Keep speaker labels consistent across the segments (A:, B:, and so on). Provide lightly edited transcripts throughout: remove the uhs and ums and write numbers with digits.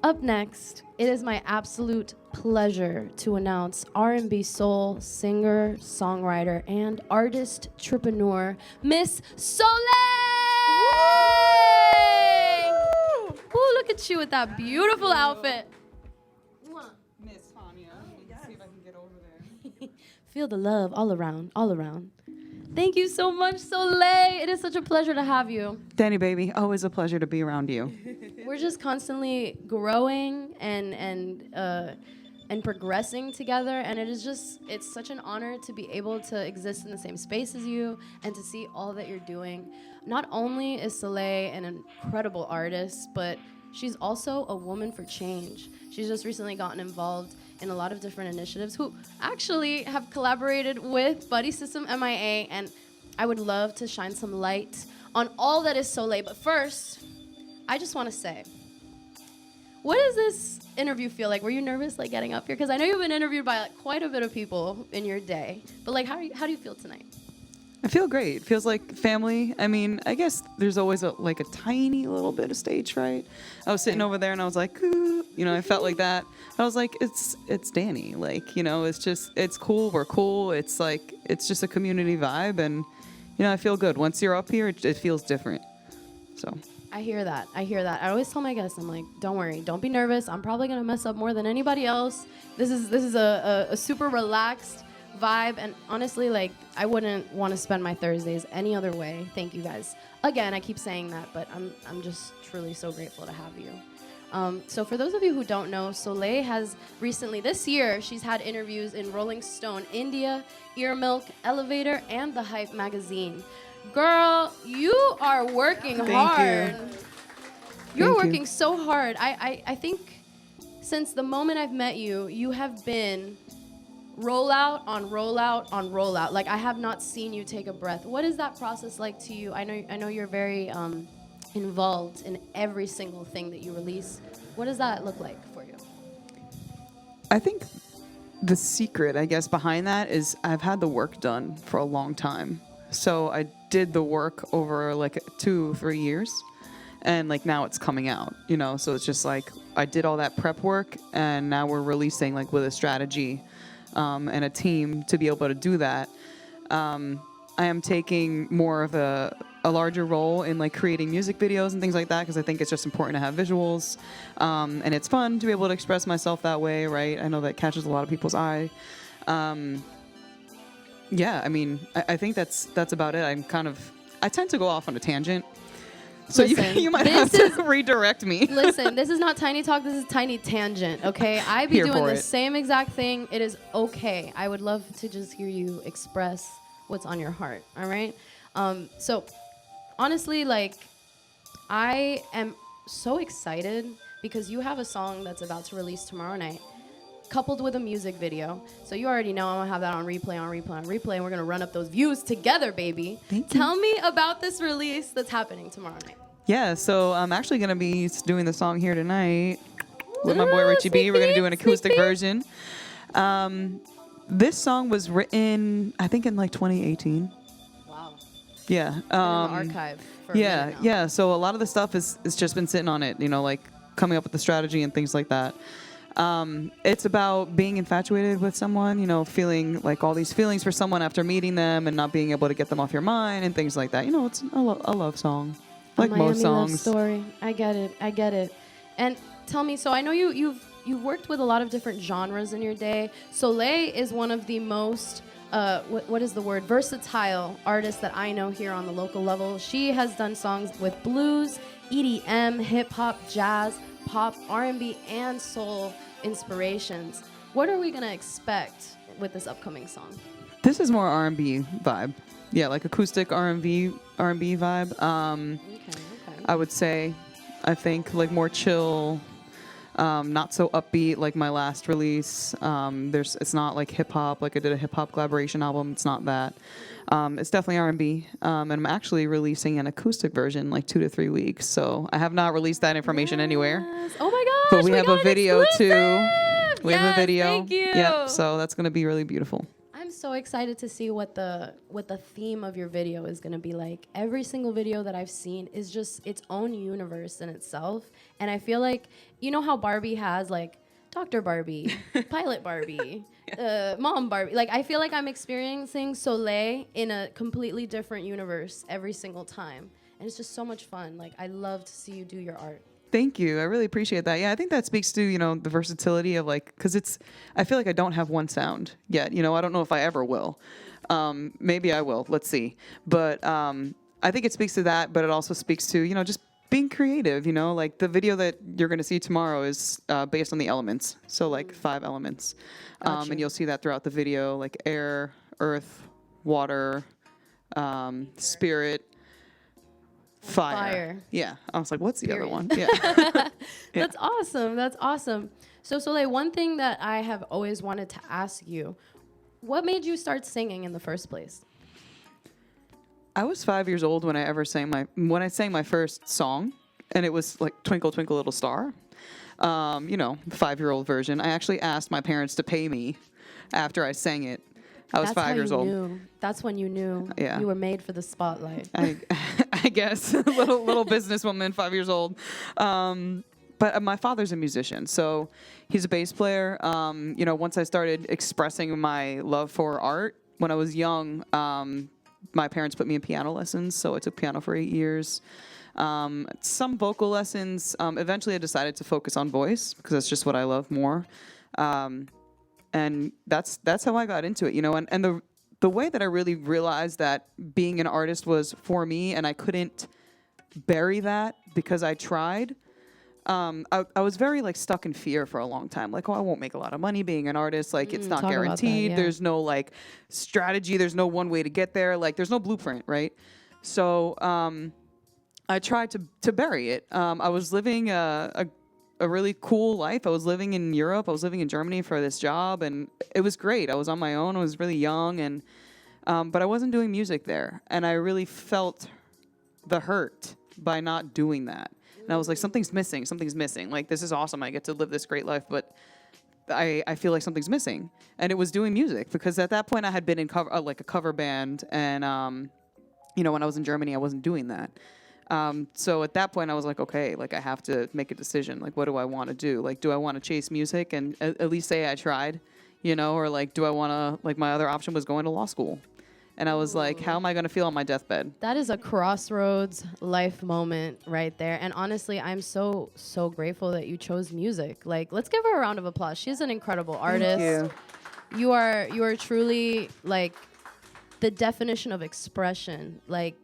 A: Up next, it is my absolute pleasure to announce R&B soul singer, songwriter, and artist entrepreneur, Miss Soleil! Woo! Look at you with that beautiful outfit.
B: Miss Tanya. Let's see if I can get over there.
A: Feel the love all around, all around. Thank you so much, Soleil. It is such a pleasure to have you.
B: Danny, baby, always a pleasure to be around you.
A: We're just constantly growing and progressing together, and it's such an honor to be able to exist in the same space as you and to see all that you're doing. Not only is Soleil an incredible artist, but she's also a woman for change. She's just recently gotten involved in a lot of different initiatives who actually have collaborated with Buddy System MIA, and I would love to shine some light on all that is Soleil. But first, I just want to say, what does this interview feel like? Were you nervous, like, getting up here? Because I know you've been interviewed by quite a bit of people in your day, but like, how do you feel tonight?
B: I feel great. It feels like family. I mean, I guess there's always a tiny little bit of stage fright. I was sitting over there and I was like, ooh, I felt like that. I was like, it's Danny. Like, it's cool. We're cool. It's just a community vibe. And, I feel good. Once you're up here, it feels different. So.
A: I hear that. I always tell my guests, I'm like, don't worry. Don't be nervous. I'm probably going to mess up more than anybody else. This is a super relaxed vibe, and honestly, like, I wouldn't want to spend my Thursdays any other way. Thank you guys. Again, I keep saying that, but I'm just truly so grateful to have you. So for those of you who don't know, Soleil has recently, this year, she's had interviews in Rolling Stone India, Ear Milk, Elevator, and The Hype magazine. Girl, you are working hard. You're working so hard. I think since the moment I've met you, you have been rollout on rollout on rollout. Like, I have not seen you take a breath. What is that process like to you? I know you're very involved in every single thing that you release. What does that look like for you?
B: I think the secret, I guess, behind that is I've had the work done for a long time. So I did the work over 2-3 years, and now it's coming out, so it's just like I did all that prep work, and now we're releasing with a strategy and a team to be able to do that. I am taking more of a larger role in creating music videos and things like that, because I think it's just important to have visuals, and it's fun to be able to express myself that way, right? I know that catches a lot of people's eye. Yeah, I mean, I think that's about it. I tend to go off on a tangent. So
A: listen,
B: you might have to redirect me.
A: Listen, this is not Tiny Talk. This is Tiny Tangent, okay? I be doing the same exact thing. It is okay. I would love to just hear you express what's on your heart, all right? So, honestly, I am so excited because you have a song that's about to release tomorrow night, coupled with a music video. So you already know I'm going to have that on replay, and we're going to run up those views together, baby. Tell me about this release that's happening tomorrow night.
B: Yeah, so I'm actually going to be doing the song here tonight with my boy Richie B. We're going to do an acoustic version. This song was written, I think, in 2018.
A: Wow.
B: Yeah.
A: In the archive. For
B: yeah. So a lot of the stuff is just been sitting on it, coming up with the strategy and things like that. It's about being infatuated with someone, feeling all these feelings for someone after meeting them and not being able to get them off your mind and things like that. It's a love song, like most songs.
A: Love story. I get it. And tell me, so I know you've worked with a lot of different genres in your day. Soleil is one of the most what is the word? Versatile artists that I know here on the local level. She has done songs with blues, EDM, hip hop, jazz, pop, R&B, and soul inspirations. What are we gonna expect with this upcoming song?
B: This is more R&B vibe. Yeah, acoustic R&B vibe.
A: Okay.
B: I would say, I think more chill, not so upbeat like my last release. It's not hip hop. I did a hip hop collaboration album. It's not that. It's definitely R&B, and I'm actually releasing an acoustic version 2 to 3 weeks. So I have not released that information anywhere.
A: Oh my gosh!
B: But we have a video
A: exclusive!
B: too. We have a video.
A: Thank you.
B: Yep. So that's gonna be really beautiful.
A: I'm so excited to see what the theme of your video is going to be like. Every single video that I've seen is just its own universe in itself, and I feel like, you know how Barbie has like Dr. Barbie, Pilot Barbie, Mom Barbie. Like, I feel like I'm experiencing Soleil in a completely different universe every single time, and it's just so much fun. Like, I love to see you do your art.
B: Thank you. I really appreciate that. Yeah, I think that speaks to, you know, the versatility of like, because I feel like I don't have one sound yet. You know, I don't know if I ever will. Maybe I will. Let's see. But I think it speaks to that, but it also speaks to, you know, just being creative, you know, like the video that you're going to see tomorrow is based on the elements. So like 5 elements.
A: Gotcha.
B: And you'll see that throughout the video, like air, earth, water, spirit, fire. Yeah. I was like, what's the other one? Yeah.
A: That's awesome. That's awesome. So Soleil, one thing that I have always wanted to ask you, what made you start singing in the first place?
B: I was 5 years old when I sang my first song, and it was like Twinkle Twinkle Little Star. You know, 5-year-old version. I actually asked my parents to pay me after I sang it. I was 5 years old.
A: Knew. That's when you knew you were made for the spotlight.
B: I guess little businesswoman, 5 years old. But my father's a musician, so he's a bass player. You know, once I started expressing my love for art when I was young, my parents put me in piano lessons, so I took piano for 8 years. Some vocal lessons. Eventually, I decided to focus on voice because that's just what I love more. And that's how I got into it, you know. And the way that I really realized that being an artist was for me, and I couldn't bury that because I tried. I was very like stuck in fear for a long time. Like, oh, I won't make a lot of money being an artist. Like, it's not guaranteed. That, yeah. There's no like strategy. There's no one way to get there. Like, there's no blueprint, right? So I tried to bury it. I was living a really cool life. I was living in Europe. I was living in Germany for this job, and it was great. I was on my own. I was really young, and but I wasn't doing music there, and I really felt the hurt by not doing that. And I was like, something's missing. Something's missing. Like, this is awesome. I get to live this great life, but I feel like something's missing. And it was doing music, because at that point I had been in like a cover band, and you know, when I was in Germany, I wasn't doing that. So at that point I was like, okay, like I have to make a decision. Like, what do I want to do? Like, do I want to chase music and at least say I tried, you know, or like, do I want to, like, my other option was going to law school. And I was like, how am I going to feel on my deathbed?
A: That is a crossroads life moment right there. And honestly, I'm so grateful that you chose music. Like, let's give her a round of applause. She's an incredible artist.
B: Thank you.
A: You are truly like the definition of expression. Like,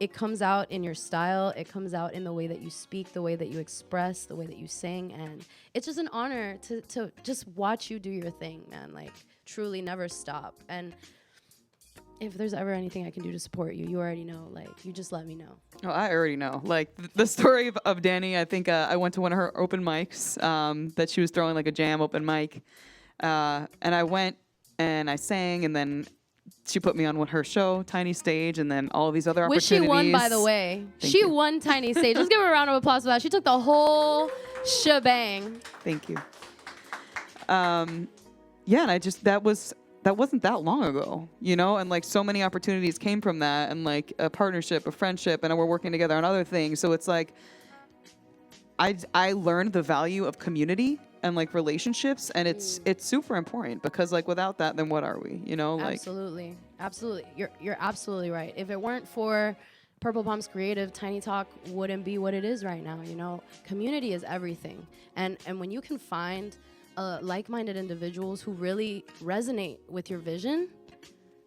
A: it comes out in your style. It comes out in the way that you speak, the way that you express, the way that you sing. And it's just an honor to just watch you do your thing, man. Like, truly never stop. And if there's ever anything I can do to support you, you already know. Like, you just let me know.
B: Oh, I already know. Like, the story of Danny, I think I went to one of her open mics that she was throwing, like a jam open mic. And I went and I sang, and then she put me on her show, Tiny Stage, and then all of these other opportunities.
A: Which she won, by the way. She won Tiny Stage. Let's give her a round of applause for that. She took the whole shebang.
B: Thank you. Yeah, and that wasn't that long ago, you know, and like so many opportunities came from that, and like a partnership, a friendship, and we're working together on other things. So it's like I learned the value of community and like relationships, and it's super important, because like without that, then what are we, you know? Like,
A: absolutely. You're absolutely right. If it weren't for Purple Palms Creative, Tiny Talk wouldn't be what it is right now. You know, community is everything, and when you can find like-minded individuals who really resonate with your vision,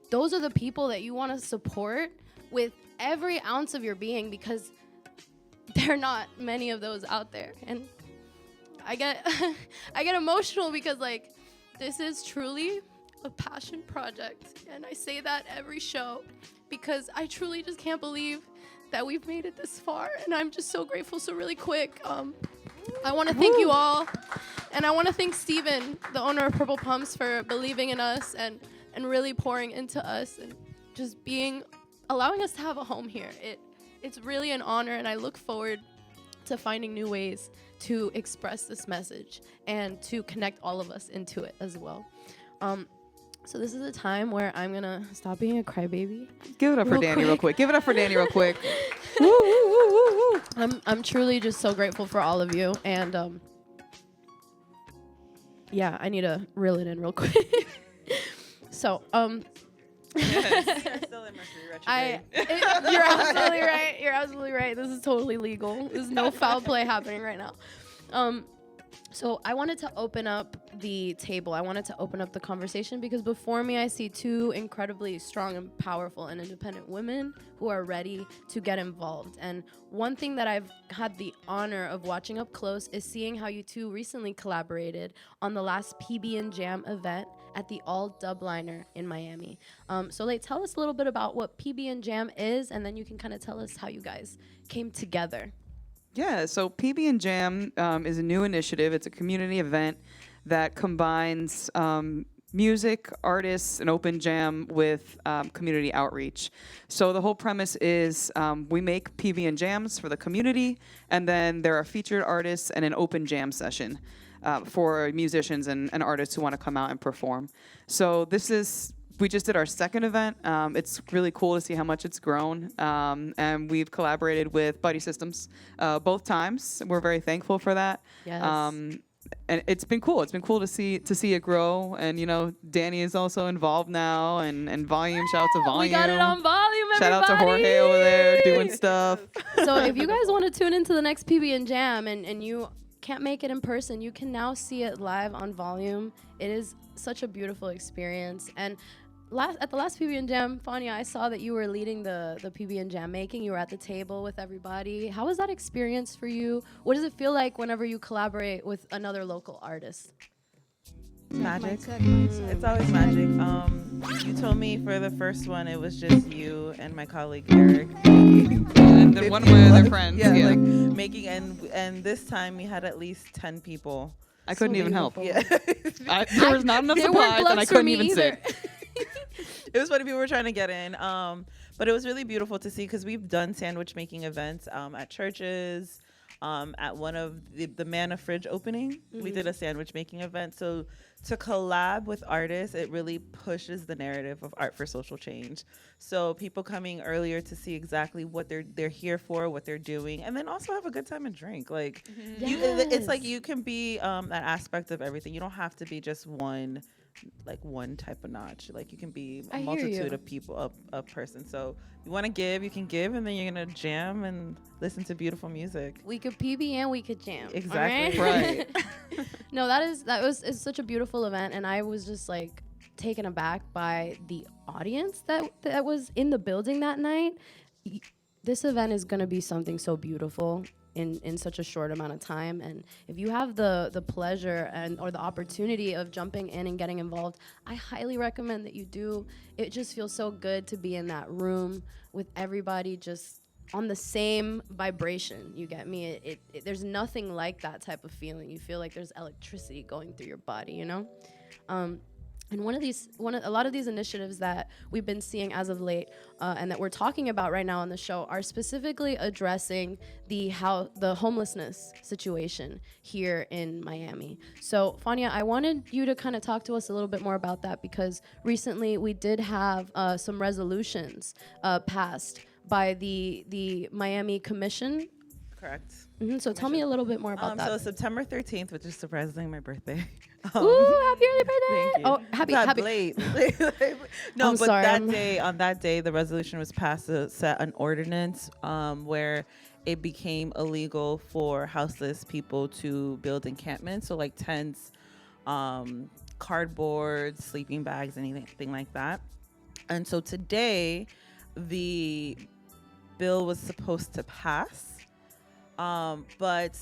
A: those are the people that you want to support with every ounce of your being, because there are not many of those out there. And I get emotional, because like, this is truly a passion project, and I say that every show, because I truly just can't believe that we've made it this far, and I'm just so grateful. So really quick, I want to thank you all, and I want to thank Steven, the owner of Purple Pumps, for believing in us and really pouring into us, and just allowing us to have a home here. It's really an honor, and I look forward to finding new ways to express this message and to connect all of us into it as well. So this is a time where I'm gonna stop being a crybaby.
B: Give it up for
A: Real
B: Danny real quick. Give it up for Danny real quick.
A: I'm truly just so grateful for all of you, and yeah, I need to reel it in real quick. So
C: Yes, you're still in Mercury retrograde.
A: You're absolutely right. You're absolutely right. This is totally legal. There's no foul play happening right now. So I wanted to open up the table. I wanted to open up the conversation because before me I see two incredibly strong and powerful and independent women who are ready to get involved. And one thing that I've had the honor of watching up close is seeing how you two recently collaborated on the last PB and Jam event at the All Dubliner in Miami. Soleil, tell us a little bit about what PB and Jam is, and then you can kind of tell us how you guys came together.
B: Yeah, so PB and Jam is a new initiative. It's a community event that combines music, artists, and open jam with community outreach. So the whole premise is we make PB and Jams for the community, and then there are featured artists and an open jam session for musicians and artists who want to come out and perform. So we just did our second event. It's really cool to see how much it's grown. And we've collaborated with Buddy Systems both times. We're very thankful for that.
A: Yes.
B: And it's been cool. It's been cool to see it grow. And, Danny is also involved now. And Volume, shout out to Volume.
A: We got it on Volume, everybody.
B: Shout out to Jorge over there doing stuff.
A: So if you guys want to tune into the next PB and Jam and you can't make it in person, you can now see it live on Volume. It is such a beautiful experience. And at the last PB and Jam, Fania, I saw that you were leading the PB and Jam making. You were at the table with everybody. How was that experience for you? What does it feel like whenever you collaborate with another local artist?
C: Magic. It's always magic. You told me for the first one it was just you and my colleague Eric.
B: And then one of my other friends.
C: Yeah,
B: Yeah.
C: like making and this time we had at least 10 people.
B: I couldn't even help.
C: Yeah.
B: There was not enough
A: There weren't
B: supplies, and I
A: gloves for
B: couldn't
A: me
B: even
A: either.
B: sit.
C: It was funny, people were trying to get in, but it was really beautiful to see because we've done sandwich making events at churches, at one of the Manna Fridge opening. We did a sandwich making event. So to collab with artists, it really pushes the narrative of art for social change. So people coming earlier to see exactly what they're here for, what they're doing, and then also have a good time and drink. Like it's like you can be that aspect of everything. You don't have to be just one type of notch. Like you can be a multitude of people, a person. So you want to give, you can give, and then you're gonna jam and listen to beautiful music.
A: We could PB and we could jam.
C: Exactly.
B: Right.
A: No, it's such a beautiful event, and I was just like taken aback by the audience that was in the building that night. This event is gonna be something so beautiful in such a short amount of time, and if you have the pleasure or the opportunity of jumping in and getting involved, I highly recommend that you do. It just feels so good to be in that room with everybody just on the same vibration. You get me? There's nothing like that type of feeling. You feel like there's electricity going through your body, And a lot of these initiatives that we've been seeing as of late, and that we're talking about right now on the show, are specifically addressing the homelessness situation here in Miami. So, Fania, I wanted you to kind of talk to us a little bit more about that because recently we did have some resolutions passed by the Miami Commission.
C: Correct.
A: So tell me a little bit more about that.
C: So September 13th, which is surprisingly my birthday.
A: Ooh, happy early birthday!
C: Thank you.
A: Oh, happy.
C: Late. No,
A: I'm
C: but
A: sorry,
C: on that day, the resolution was passed to set an ordinance where it became illegal for houseless people to build encampments, so like tents, cardboard, sleeping bags, anything like that. And so today, the bill was supposed to pass. But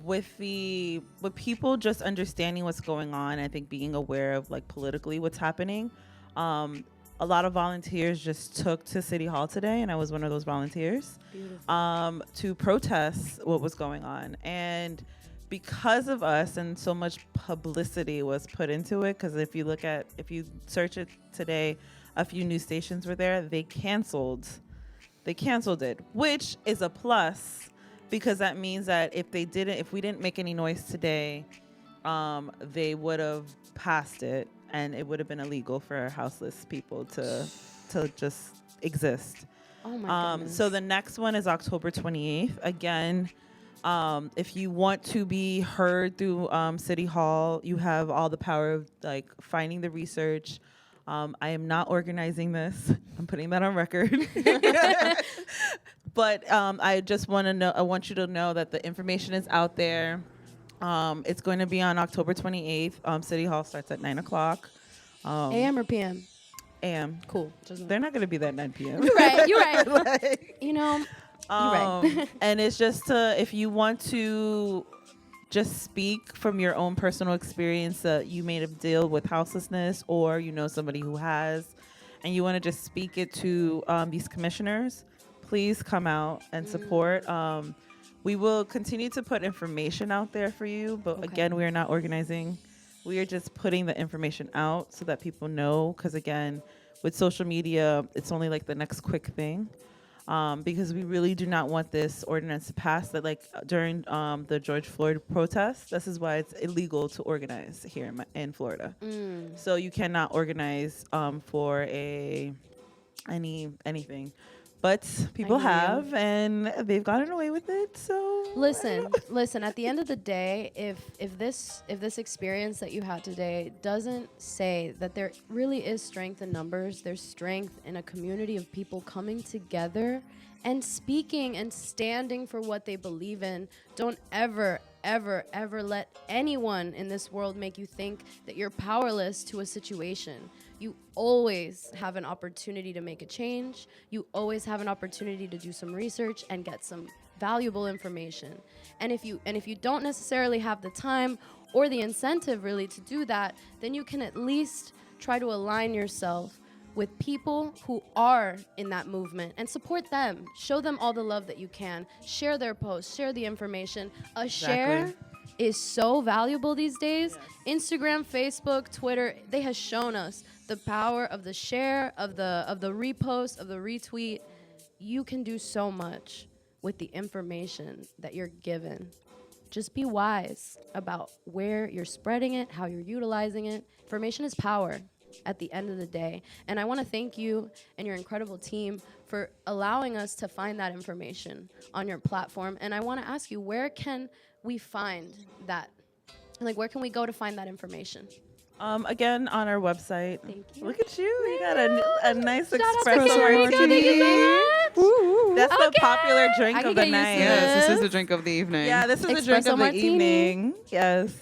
C: with people just understanding what's going on, I think being aware of like politically what's happening, a lot of volunteers just took to City Hall today, and I was one of those volunteers, to protest what was going on. And because of us and so much publicity was put into it, because if you search it today, a few news stations were there, they canceled it, which is a plus. Because that means that if we didn't make any noise today, they would have passed it and it would have been illegal for houseless people to just exist.
A: Oh my goodness.
C: So the next one is October 28th. Again, if you want to be heard through City Hall, you have all the power of like finding the research. I am not organizing this. I'm putting that on record. But I just want to know. I want you to know that the information is out there. It's going to be on October 28th. City Hall starts at 9 o'clock.
A: AM or PM?
C: AM.
A: Cool.
C: They're not going to be there at 9 p.m.
A: You're right. You're right.
C: Like,
A: You know, you're right.
C: and it's just if you want to just speak from your own personal experience that you may have dealt with houselessness, or you know somebody who has, and you want to just speak it to these commissioners, please come out and support. We will continue to put information out there for you, but again, we are not organizing. We are just putting the information out so that people know, because again, with social media, it's only like the next quick thing. Because we really do not want this ordinance to pass. That like during the George Floyd protests, this is why it's illegal to organize here in Florida. So you cannot organize for anything, but people have, and they've gotten away with it. So
A: listen. At the end of the day, if this experience that you had today doesn't say that there really is strength in numbers, there's strength in a community of people coming together and speaking and standing for what they believe in. Don't ever let anyone in this world make you think that you're powerless to a situation. You always have an opportunity to make a change. You always have an opportunity to do some research and get some valuable information. And if you don't necessarily have the time or the incentive really to do that, then you can at least try to align yourself with people who are in that movement and support them. Show them all the love that you can. Share their posts, share the information. Share is so valuable these days. Instagram, Facebook, Twitter, they have shown us the power of the share, of the repost, of the retweet. You can do so much with the information that you're given. Just be wise about where you're spreading it, how you're utilizing it. Information is power at the end of the day. And I want to thank you and your incredible team for allowing us to find that information on your platform. And I want to ask you, where can we find that? Like, where can we go to find that information?
C: Again, on our website.
A: Thank you.
C: Look at you. You got a nice
A: Shout out to
C: espresso
A: Carrie. Thank you so
C: martini.
A: much.
C: That's the
A: Okay.
C: popular drink
A: I
C: of
A: can
C: the
A: get used to
C: night.
B: Yes, this
A: Yes.
B: is the drink of the evening.
C: Yeah, this is the drink
A: Espresso
C: of the
A: martini.
C: evening. Yes.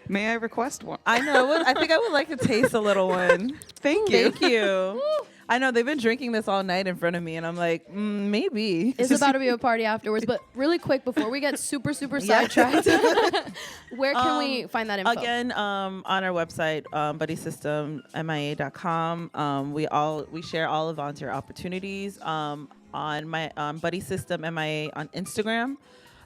B: May I request one?
C: I know. I think I would like to taste a little one.
B: Thank you.
C: Thank you. I know they've been drinking this all night in front of me, and I'm like, maybe.
A: It's about to be a party afterwards, but really quick before we get super sidetracked, where can we find that info?
C: Again, on our website, BuddySystemMIA.com. We share all of volunteer opportunities. On my Buddy System MIA on Instagram.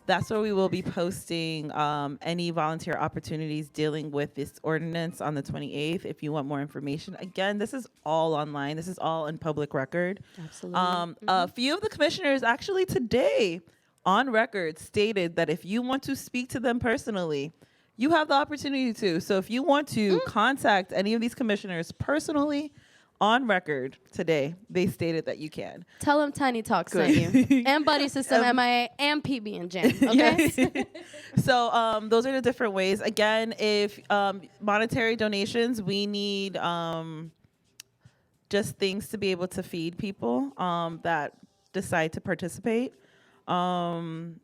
C: That's where we will be posting any volunteer opportunities dealing with this ordinance on the 28th. If you want more information, again, this is all online. This is all in public record.
A: Absolutely.
C: A few of the commissioners actually today on record stated that if you want to speak to them personally, you have the opportunity to. So if you want to contact any of these commissioners personally, on record today, they stated that you can.
A: Tell them Tiny Talk sent you. And Buddy System MIA and PB and Jam. Okay?
C: Yes. So those are the different ways. Again, if monetary donations, we need just things to be able to feed people that decide to participate. And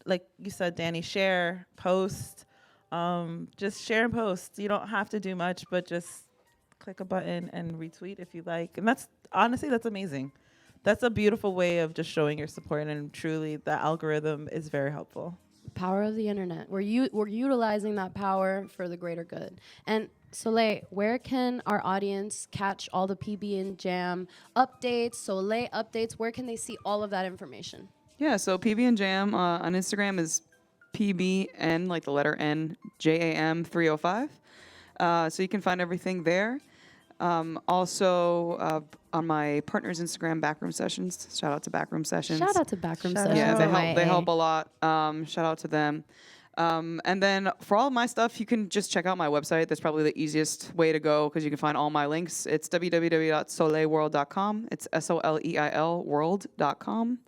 C: like you said, Danny, share, post, just share and post. You don't have to do much, but just click a button and retweet if you like. And that's honestly, that's amazing. That's a beautiful way of just showing your support, and truly the algorithm is very helpful.
A: Power of the internet. We're utilizing that power for the greater good. And Soleil, where can our audience catch all the PB and Jam updates, Soleil updates? Where can they see all of that information?
B: Yeah, so PB and Jam on Instagram is PBN, like the letter N, JAM 305. So you can find everything there. Also, on my partner's Instagram, Backroom Sessions. Shout out to Backroom Sessions.
A: Shout out to Backroom
C: Shout
A: Sessions.
C: out.
B: Yeah, they help a lot. Shout out to them. And then for all of my stuff, you can just check out my website. That's probably the easiest way to go because you can find all my links. It's www.soleilworld.com. It's SOLEIL world.com.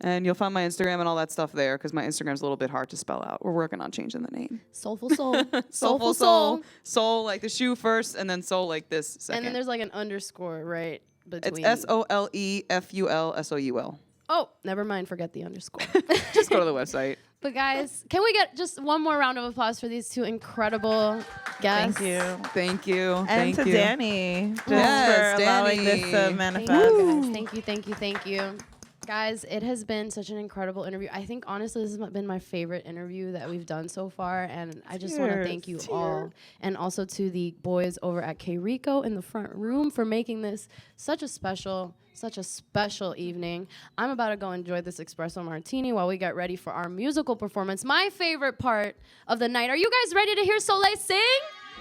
B: And you'll find my Instagram and all that stuff there because my Instagram's a little bit hard to spell out. We're working on changing the name.
A: Soulful Soul.
B: Soulful Soul. Soul like the shoe first, and then soul like this second.
A: And then there's like an underscore right between.
B: It's SOLEFULSOUL.
A: Oh, never mind. Forget the underscore.
B: Just go to the website.
A: But guys, can we get just one more round of applause for these two incredible guests?
C: Thank you.
B: Thank you.
C: And
B: Thank
C: to
B: you.
C: Danny, just
B: Yes,
C: for allowing
B: Danny.
C: this to manifest.
A: Thank you, thank you, thank you. Guys, it has been such an incredible interview. I think, honestly, this has been my favorite interview that we've done so far, and I just want to thank you all. And also to the boys over at K Rico in the front room for making this such a special evening. I'm about to go enjoy this espresso martini while we get ready for our musical performance. My favorite part of the night. Are you guys ready to hear Soleil sing?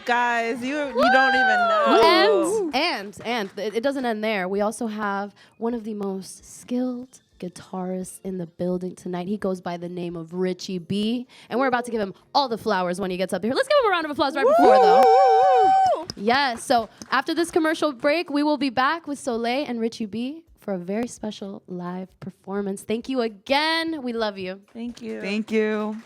C: Guys, you don't even know.
A: And it doesn't end there. We also have one of the most skilled guitarist in the building tonight. He goes by the name of Richie B, and we're about to give him all the flowers when he gets up here. Let's give him a round of applause right before, though. Yes, so after this commercial break, we will be back with Soleil and Richie B for a very special live performance. Thank you again. We love you.
C: Thank you.
B: Thank you.